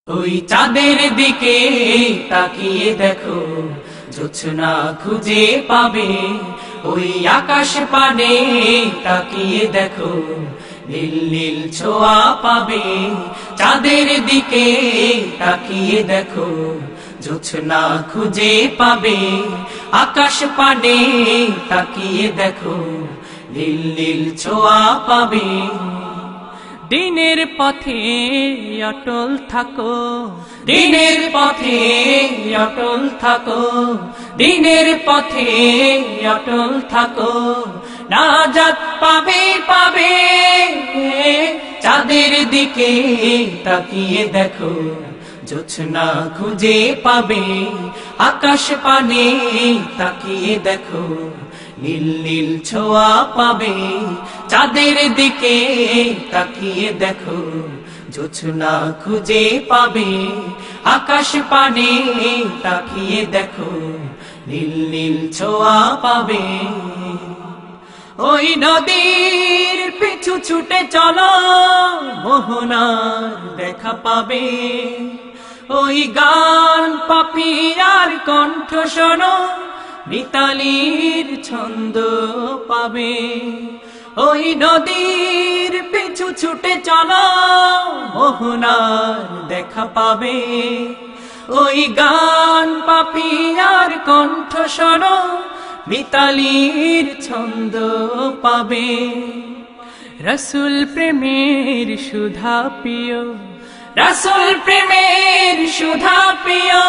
ওই চাঁদের দিকে তাকিয়ে দেখো, জোছনা খুঁজে পাবে। ওই আকাশ পানে তাকিয়ে দেখো, নীল নীল ছোঁয়া পাবে। চাঁদের দিকে তাকিয়ে দেখো, জোছনা খুঁজে পাবে। আকাশ পানে তাকিয়ে দেখো, নীল নীল ছোঁয়া পাবে। দিনের পথে অটল থাকো, দিনের পথে অটল থাকো, দিনের পথে অটল থাকো। নাজাত পাবে পাবে। চাঁদের দিকে তাকিয়ে দেখো, জোছনা খুঁজে পাবে। আকাশ পানে তাকিয়ে দেখো, নীল নীল ছোঁয়া পাবে। চাঁদের দিকে তাকিয়ে দেখো, জোছনা খুঁজে পাবে। আকাশ পানে তাকিয়ে দেখো, নীল নীল ছোঁয়া পাবে। ওই নদীর পিছু ছুটে চলো, মোহনার দেখা পাবে। ওই গান পাপিয়ার কণ্ঠ শোনো, মিতালির ছন্দ পাবে। ওই নদীর পিছু ছুটে চলো, মোহনার দেখা পাবে। ওই গান পাপিয়ার কণ্ঠ শোনো, মিতালির ছন্দ পাবে। রসুল প্রেমের সুধা পিও, রসুল প্রেমের সুধা পিও,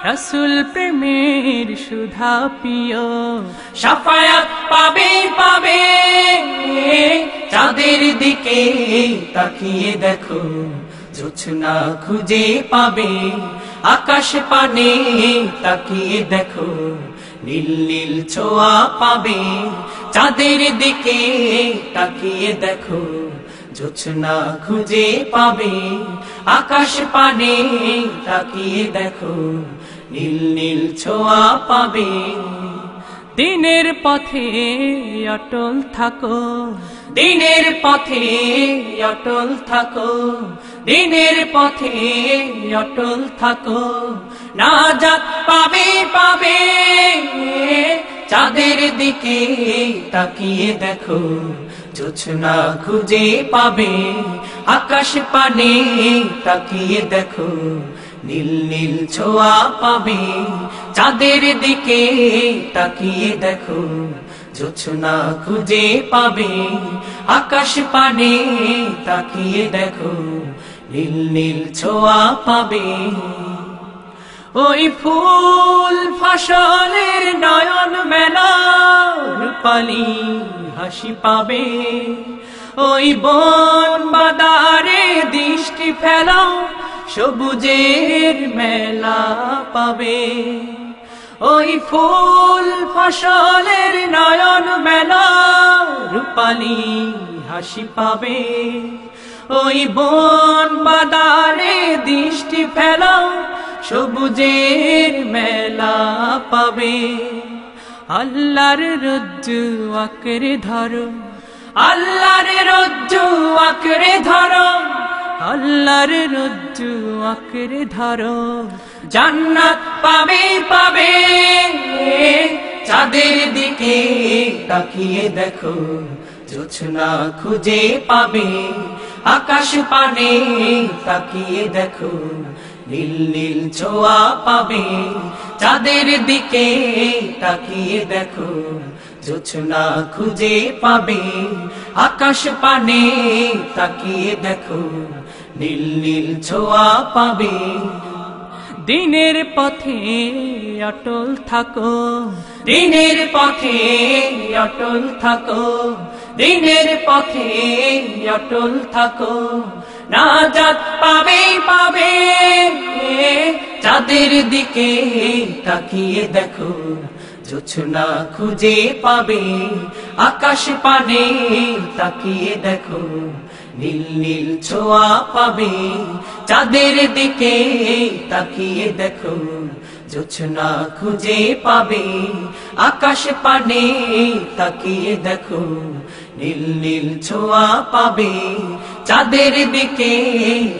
রসুল প্রেমের সুধা পিও। শাফায়াত পাবে পাবে। চাঁদের দিকে তাকিয়ে দেখো, জোছনা খুঁজে পাবে। আকাশ পানে তাকিয়ে দেখো, নীল নীল ছোঁয়া পাবে। চাঁদের দিকে তাকিয়ে দেখো, জোছনা খুঁজে পাবে। আকাশ পানে তাকিয়ে দেখো, নীল নীল ছোঁয়া পাবে। দিনের পথে অটল থাকো, দিনের পথে অটল থাকো, দিনের পথে অটল থাকো। নাজাত পাবে পাবে। চাঁদের দিকে তাকিয়ে দেখো, জোছনা খুঁজে পাবে। আকাশ পানে তাকিয়ে দেখো, নীল নীল ছোঁয়া পাবে। চাঁদের দিকে তাকিয়ে দেখো, জোছনা খুঁজে পাবে। আকাশ পানে তাকিয়ে দেখো, নীল নীল ছোঁয়া পাবে। ওই ফুল ফসলের নয়ন মেলা, রূপালী হাসি পাবে। ওই বন বাদারে দৃষ্টি ফেলাও, সবুজের মেলা পাবে। ওই ফুল ফসলের নয়ন মেলা, রূপালী হাসি পাবে। ওই বন বাদারে দৃষ্টি ফেলাও, সবুজের মেলা পাবে। আল্লাহর রজ্জু আঁকড়ে ধরো, আল্লাহর রজ্জু আঁকড়ে ধরো, আল্লাহর রজ্জু আঁকড়ে ধরো। জান্নাত পাবে পাবে। চাঁদের দিকে তাকিয়ে দেখো, জোছনা খুঁজে পাবে। আকাশ পানে তাকিয়ে দেখো, নীল নীল ছোঁয়া পাবে। চাঁদের দিকে তাকিয়ে দেখো, জোছনা খুঁজে পাবে। আকাশ পানে তাকিয়ে দেখো, নীল নীল ছোঁয়া পাবে। দিনের পথে অটল থাকো, দিনের পথে অটল থাকো, দিনের পথে অটল থাকো। নাজাত পাবে পাবে। চাঁদের দিকে তাকিয়ে দেখো, জোছনা খুঁজে পাবে। আকাশ পানে তাকিয়ে দেখো, নীল নীল ছোঁয়া পাবে। চাঁদের দিকে তাকিয়ে দেখো, জোছনা খুঁজে পাবে। আকাশ পানে তাকিয়ে দেখো, নীল নীল ছোঁয়া পাবে। চাঁদের দিকে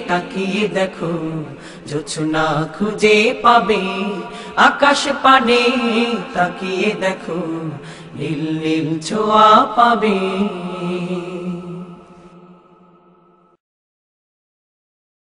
তাকিয়ে দেখো, জোছনা খুঁজে পাবে। আকাশ পানে তাকিয়ে দেখো, নীল নীল ছোঁয়া পাবে।